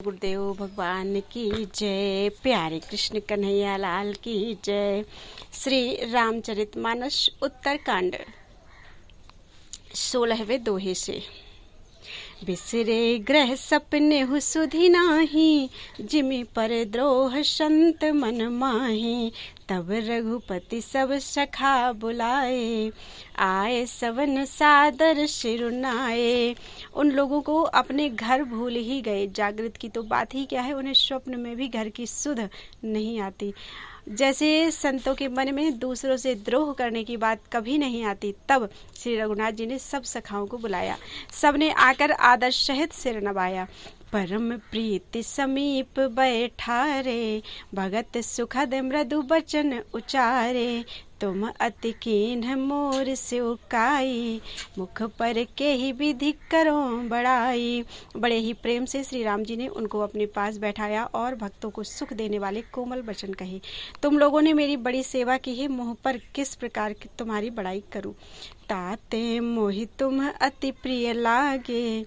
गुरुदेव भगवान की जय। प्यारे कृष्ण कन्हैया लाल की जय। श्री रामचरितमानस उत्तरकांड 16वें दोहे से। बिसरे ग्रह सपने हु सुधि नाही, जिमि पर द्रोह संत मन माही। तब रघुपति सब सखा बुलाए, आए सवन सादर सिरुनाए। उन लोगों को अपने घर भूल ही गए। जागृत की तो बात ही क्या है, उन्हें स्वप्न में भी घर की सुध नहीं आती। जैसे संतों के मन में दूसरों से द्रोह करने की बात कभी नहीं आती, तब श्री रघुनाथ जी ने सब सखाओं को बुलाया। सबने आकर आदर सहित सिर नवाया। परम प्रीति समीप बैठारे, भगत सुखद मृदु बचन उचारे। तुम अति कीन्ह मोर सिवकाई, मुख पर के ही विधि करो बड़ाई। बड़े ही प्रेम से श्री राम जी ने उनको अपने पास बैठाया और भक्तों को सुख देने वाले कोमल वचन कहे। तुम लोगों ने मेरी बड़ी सेवा की है, मुँह पर किस प्रकार की तुम्हारी बड़ाई करूं। ताते मोहि तुम अति प्रिय लागे,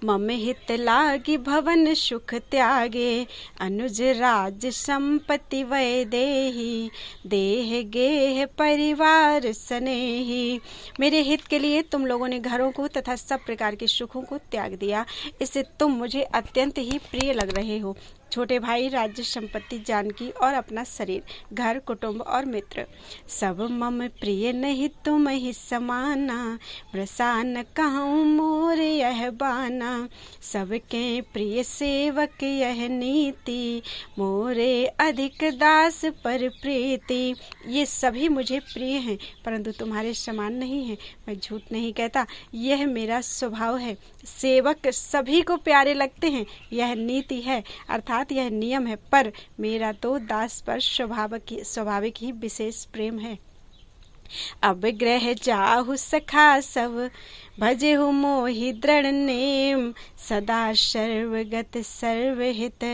मम हित लागी भवन सुख त्यागे। अनुज राज संपत्ति वै देही, देह गेह परिवार स्नेही। मेरे हित के लिए तुम लोगों ने घरों को तथा सब प्रकार के सुखों को त्याग दिया, इससे तुम मुझे अत्यंत ही प्रिय लग रहे हो। छोटे भाई, राज्य संपत्ति, जानकी और अपना शरीर, घर, कुटुंब और मित्र, सब मम प्रिय नहीं तुम ही समाना। प्रसान कहूँ मोर यह बाना, सबके प्रिय सेवक यह नीति। मोरे अधिक दास पर प्रीति। ये सभी मुझे प्रिय हैं, परंतु तुम्हारे समान नहीं है। मैं झूठ नहीं कहता, यह मेरा स्वभाव है। सेवक सभी को प्यारे लगते हैं, यह नीति है, अर्थात यह नियम है। पर मेरा तो दास पर स्वाभाविक ही विशेष प्रेम है। अब ग्रह जाहु सखा सब, भजेहु मोहि दृढ़ नेम। सदा सर्वगत सर्वहित,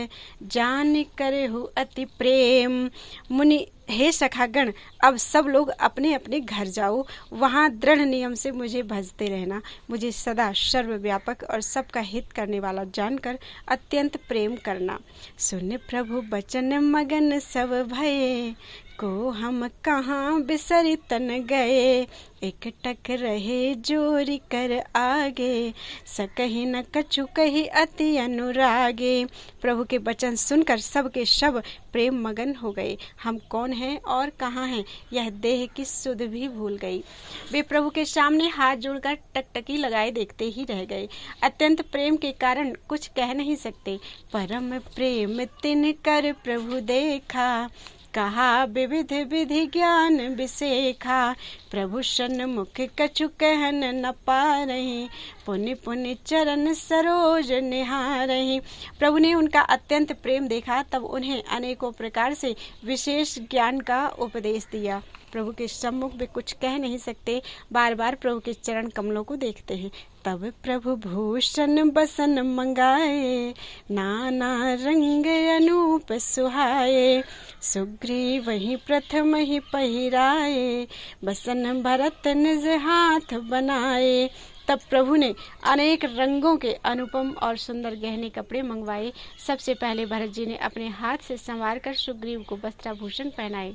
जान करहु अति प्रेम। मुनि, हे सखागण, अब सब लोग अपने अपने घर जाओ, वहाँ दृढ़ नियम से मुझे भजते रहना। मुझे सदा सर्वव्यापक और सबका हित करने वाला जानकर अत्यंत प्रेम करना। सुन प्रभु बचन मगन सब भये, को हम कहाँ बिसरि तन गए। एकटक रहे जोरी कर आगे, सकहि न कछु कही अति अनुरागे। प्रभु के वचन सुनकर सब के सब प्रेम मगन हो गए। हम कौन हैं और कहाँ हैं, यह देह की सुध भी भूल गई। वे प्रभु के सामने हाथ जोड़कर टकटकी लगाए देखते ही रह गए। अत्यंत प्रेम के कारण कुछ कह नहीं सकते। परम प्रेम तिन कर प्रभु देखा, कहा विविध विधि ज्ञान विसेखा। प्रभु सन्मुख कछु कहन न पारहि, पुनि पुनि चरण सरोज निहारहि। प्रभु ने उनका अत्यंत प्रेम देखा, तब उन्हें अनेकों प्रकार से विशेष ज्ञान का उपदेश दिया। प्रभु के सम्मुख वे कुछ कह नहीं सकते, बार बार प्रभु के चरण कमलों को देखते हैं। तब प्रभु भूषण बसन मंगाए, नाना रंग अनूप सुहाए। सुग्रीव वही प्रथम ही पहिराए, बसन भरत निज हाथ बनाए। तब प्रभु ने अनेक रंगों के अनुपम और सुंदर गहने कपड़े मंगवाए। सबसे पहले भरत जी ने अपने हाथ से संवार कर सुग्रीव को वस्त्राभूषण पहनाए।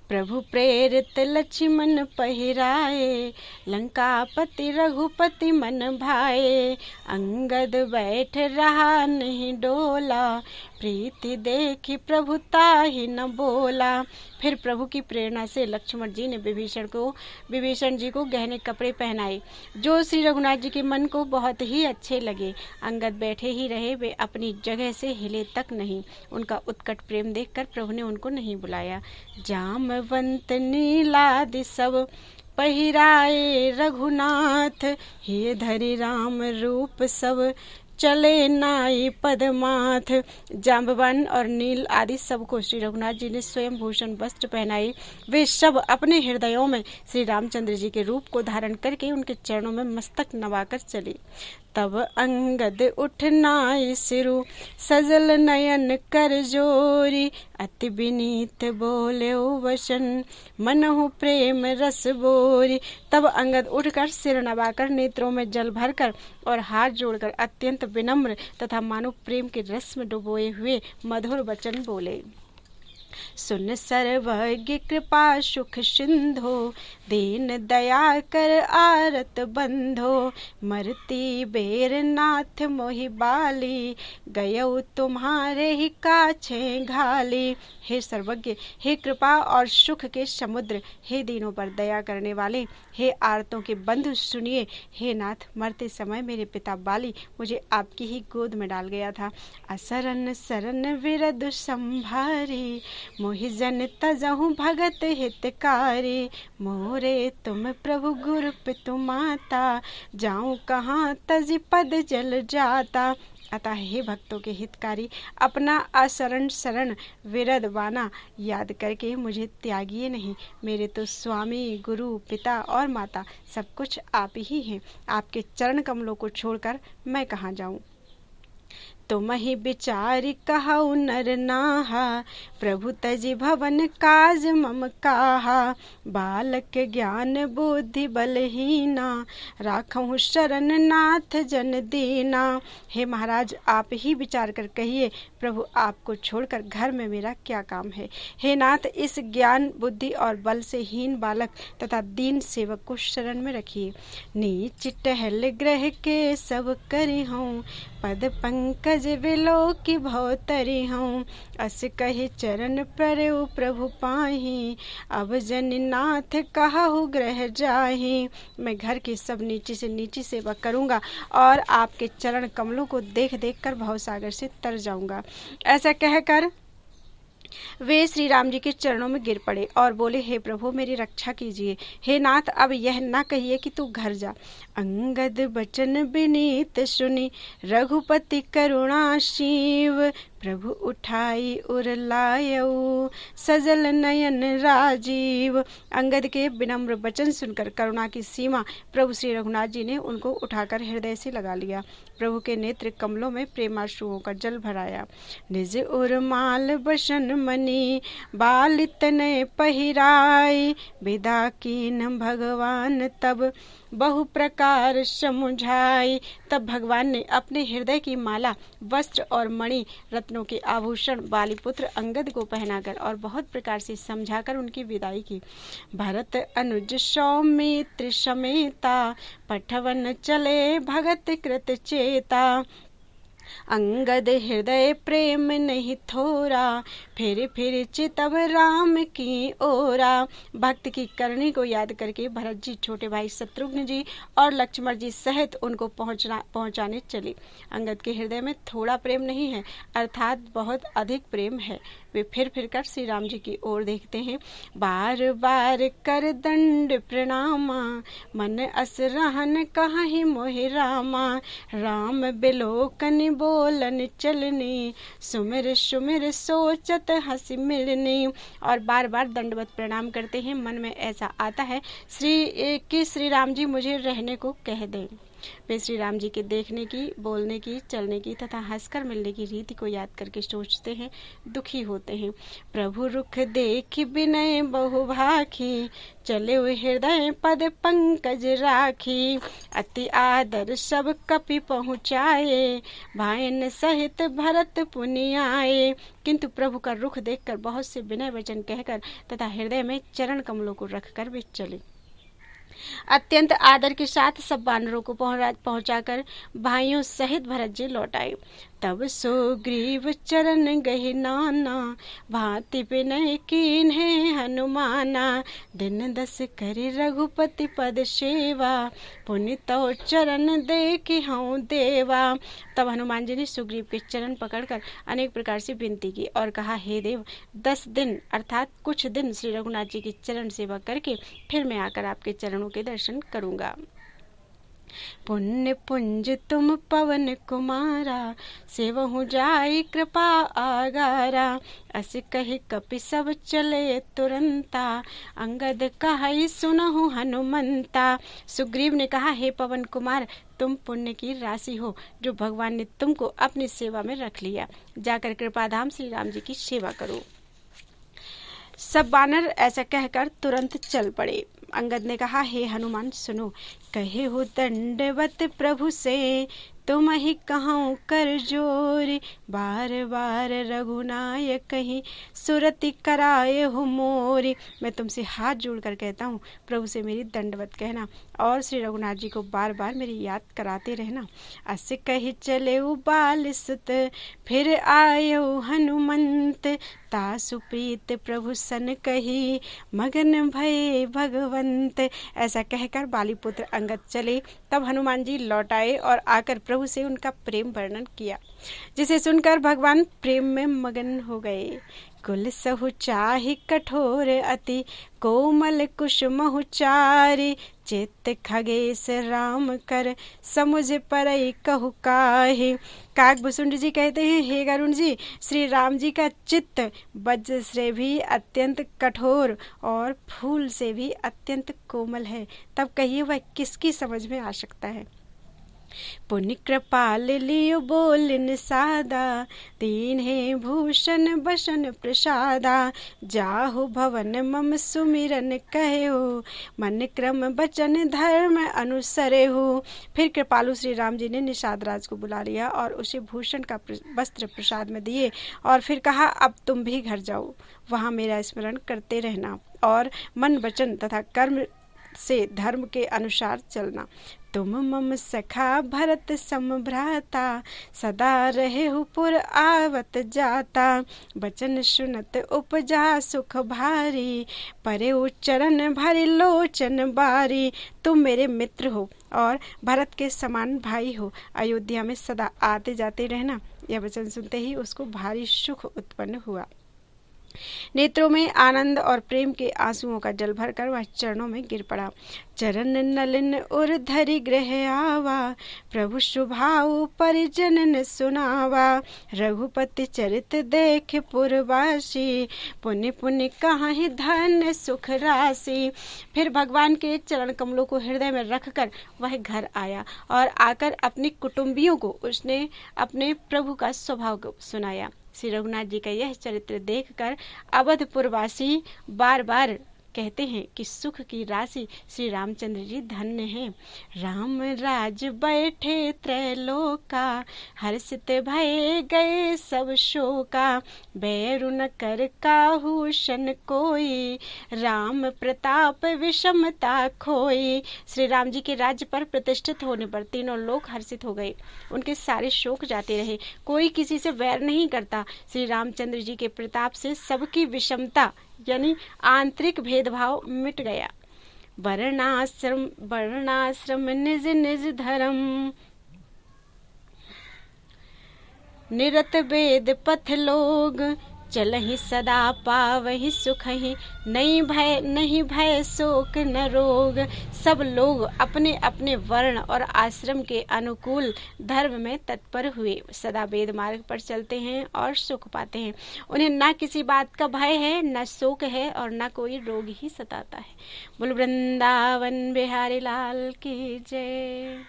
प्रभु प्रेरित लक्ष्मण पहिराए, लंकापति रघुपति मन भाए। अंगद बैठ रहा नहीं डोला, प्रीति देखी प्रभु ताहि न बोला। फिर प्रभु की प्रेरणा से लक्ष्मण जी ने विभीषण जी को गहने कपड़े पहनाए, जो श्री रघुनाथ जी के मन को बहुत ही अच्छे लगे। अंगद बैठे ही रहे, वे अपनी जगह से हिले तक नहीं। उनका उत्कट प्रेम देखकर प्रभु ने उनको नहीं बुलाया। जामवंत नीलादि सब पहिराए रघुनाथ, हे धरि राम रूप सब चले नाई पदमाथ। जाम्बवन और नील आदि सबको श्री रघुनाथ जी ने स्वयं भूषण वस्त्र पहनाए। वे सब अपने हृदयों में श्री रामचंद्र जी के रूप को धारण करके उनके चरणों में मस्तक नवाकर चले। तब अंगद उठनाई सिरु, सजल नयन कर जोरी, अति विनीत बोले वचन, मनहु प्रेम रस बोरी। तब अंगद उठकर सिर नवाकर, नेत्रों में जल भरकर और हाथ जोड़कर अत्यंत विनम्र तथा मानो प्रेम के रस में डुबोए हुए मधुर वचन बोले। सुन सर्वज्ञ कृपा सुख सिंधो, दीन दया कर आरत बंधो, मरती बेर नाथ मोहि बाली, गयौ तुम्हारे ही काछे घाली। हे सर्वज्ञ, हे कृपा और सुख के समुद्र, हे दीनों पर दया करने वाले, हे आरतों के बंधु सुनिए। हे नाथ, मरते समय मेरे पिता बाली मुझे आपकी ही गोद में डाल गया था। असरन सरन विरद संभारी, मोहि जन तजहु भगत हितकारी, मोरे तुम प्रभु गुरु पितु माता, जाऊं कहाँ तज पद जल जाता। अतः हे भक्तों के हितकारी, अपना असरण शरण विरद वाना याद करके मुझे त्यागिए नहीं। मेरे तो स्वामी, गुरु, पिता और माता सब कुछ आप ही हैं। आपके चरण कमलों को छोड़कर मैं कहाँ जाऊं। तुमहि विचारि कहु नर नाहा, प्रभु तजि भवन काज मम काहा, बालक ज्ञान बुद्धि बलहीना, राखहु शरण नाथ जन दीना। हे महाराज, आप ही विचार कर कहिए, प्रभु आपको छोड़कर घर में मेरा क्या काम है। हे नाथ, इस ज्ञान बुद्धि और बल से हीन बालक तथा दीन सेवक को शरण में रखिए। नीच टहल ग्रह के सब करी हूँ, पद पंकज विलो की भवतरी हूँ, अस कही चरण प्ररु प्रभु पाही, अब जन नाथ कहु ग्रह जाही। मैं घर की सब नीची से नीची सेवा करूँगा और आपके चरण कमलों को देख देख कर भवसागर से तर जाऊँगा। ऐसा कहकर वे श्री राम जी के चरणों में गिर पड़े और बोले, हे प्रभु मेरी रक्षा कीजिए। हे नाथ, अब यह न कहिए कि तू घर जा। अंगद बचन विनीत सुनी, रघुपति करुणा शिव, प्रभु उठाई उर लायऊ, सजल नयन राजीव। अंगद के विनम्र वचन सुनकर करुणा की सीमा प्रभु श्री रघुनाथ जी ने उनको उठाकर हृदय से लगा लिया। प्रभु के नेत्र कमलों में प्रेमाश्रुओं का जल भराया। निज उर माल बसन मनी, बाल तनय पहिराई, विदा कीन भगवान तब बहु प्रकार समुझाई। तब भगवान ने अपने हृदय की माला, वस्त्र और मणि रत्नों के आभूषण बालीपुत्र अंगद को पहनाकर और बहुत प्रकार से समझाकर उनकी विदाई की। भरत अनुज सौमित्र समेता, पठवन चले भगत कृत चेता, अंगद हृदय प्रेम नहीं थोरा, फिर चितव राम की ओरा। भक्त की करनी को याद करके भरत जी, छोटे भाई शत्रुघ्न जी और लक्ष्मण जी सहित उनको पहुंचाने चले। अंगद के हृदय में थोड़ा प्रेम नहीं है, अर्थात बहुत अधिक प्रेम है। वे फिर कर श्री राम जी की ओर देखते हैं। बार बार कर दंड प्रणामा, मन अस रहन कहीं मोहि रामा, राम बिलोकन बोलन चलनी, सुमिर सुमिर सोचत हंसी मिलनी। और बार बार दंडवत प्रणाम करते हैं। मन में ऐसा आता है कि श्री राम जी मुझे रहने को कह दें। वे श्री राम जी के देखने की, बोलने की, चलने की तथा हंसकर मिलने की रीति को याद करके सोचते हैं, दुखी होते हैं। प्रभु रुख देख विनय बहु भाखी, चले हृदय पद पंकज राखी, अति आदर सब कपि पहुँचाए, भाइन सहित भरत पुनि आए। किंतु प्रभु का रुख देखकर बहुत से विनय वचन कहकर तथा हृदय में चरण कमलों को रखकर वे चले। अत्यंत आदर के साथ सब वानरों को पहुंचाकर भाइयों सहित भरत जी लौट आए। तब सुग्रीव चरण गहि नाना, भांति विनय कीन्हे हनुमाना, दिन दस करि रघुपति पद सेवा, पुनि तौ चरण देखि हूँ देवा। तब हनुमान जी ने सुग्रीव के चरण पकड़कर अनेक प्रकार से विनती की और कहा, हे देव, 10 दिन अर्थात कुछ दिन श्री रघुनाथ जी की चरण सेवा करके फिर मैं आकर आपके चरणों के दर्शन करूंगा। पुण्य पुंज तुम पवन कुमारा, सेवहु जाई कृपा आगारा, अस कहि कपि सब चले तुरंता, अंगद कहि सुनहु हनुमंता। सुग्रीव ने कहा, हे पवन कुमार, तुम पुण्य की राशि हो जो भगवान ने तुमको अपनी सेवा में रख लिया। जाकर कृपाधाम श्री राम जी की सेवा करो। सब वानर ऐसा कहकर तुरंत चल पड़े। अंगद ने कहा, हे हनुमान सुनो, कहे हो दंडवत प्रभु से, तुम ही कहूँ कर जोर, बार बार रघुनायक कहीं सुरति कराए हो मोरी। मैं तुमसे हाथ जोड़कर कहता हूँ, प्रभु से मेरी दंडवत कहना और श्री रघुनाथ जी को बार बार मेरी याद कराते रहना। अस कही चले बाल सुत, फिर आयो हनुमंत, तासु प्रीत प्रभु सन कही, मगन भये भगवंत। ऐसा कहकर बालीपुत्र अंगद चले। तब हनुमान जी लौट आए और आकर प्रभु से उनका प्रेम वर्णन किया, जिसे सुनकर भगवान प्रेम में मगन हो गए। कुल सहु चाहि कठोर अति, कोमल कुसुमहु चारि, चित्त खगेश राम कर, समुझ परई कहु काहि। काकभुसुंड जी कहते हैं, हे गरुण जी, श्री राम जी का चित्त वज्र से भी अत्यंत कठोर और फूल से भी अत्यंत कोमल है। तब कहिए वह किसकी समझ में आ सकता है। पुण्य कृपाल लियो बोलिन सादा, तीन है भूषण बसन प्रसादा, जाहु भवन मम सुमिरन कहे हो, मन क्रम बचन धर्म अनुसरे हो। फिर कृपालु श्री राम जी ने निषाद राज को बुला लिया और उसे भूषण का वस्त्र प्रसाद में दिए और फिर कहा, अब तुम भी घर जाओ, वहाँ मेरा स्मरण करते रहना और मन वचन तथा कर्म से धर्म के अनुसार चलना। तुम मम सखा भरत समभ्राता, सदा रहे हो पुर आवत जाता, बचन सुनत उपजा सुख भारी, परे उच्चरण भरी लोचन बारी। तुम मेरे मित्र हो और भरत के समान भाई हो, अयोध्या में सदा आते जाते रहना। यह वचन सुनते ही उसको भारी सुख उत्पन्न हुआ। नेत्रों में आनंद और प्रेम के आंसुओं का जल भरकर वह चरणों में गिर पड़ा। चरण नलिन उर धरि गृह आवा, प्रभु स्वभाव परिजनन सुनावा, रघुपति चरित देख पुरवासी, पुण्य पुण्य कहाँ धन सुख राशि। फिर भगवान के चरण कमलों को हृदय में रखकर वह घर आया और आकर अपने कुटुंबियों को उसने अपने प्रभु का स्वभाव सुनाया। श्री रघुनाथ जी का यह चरित्र देखकर अवधपुरवासी बार बार कहते हैं कि सुख की राशि श्री रामचंद्र जी धन्य हैं। राम राज बैठे त्रैलोका, हर्षित भये गए सब शोका, बैरु न कर काहू शन कोई, राम प्रताप विषमता खोई। श्री राम जी के राज्य पर प्रतिष्ठित होने पर तीनों लोग हर्षित हो गए, उनके सारे शोक जाते रहे, कोई किसी से वैर नहीं करता। श्री रामचंद्र जी के प्रताप से सबकी विषमता यानी आंतरिक भेदभाव मिट गया। वर्णाश्रम निज निज धर्म, निरत वेद पथ लोग, चलहि सदा पावहि सुखहि, नहीं भय शोक न रोग। सब लोग अपने अपने वर्ण और आश्रम के अनुकूल धर्म में तत्पर हुए, सदा वेद मार्ग पर चलते हैं और सुख पाते हैं। उन्हें ना किसी बात का भय है, न शोक है और न कोई रोग ही सताता है। बोल वृंदावन बिहारी लाल की जय।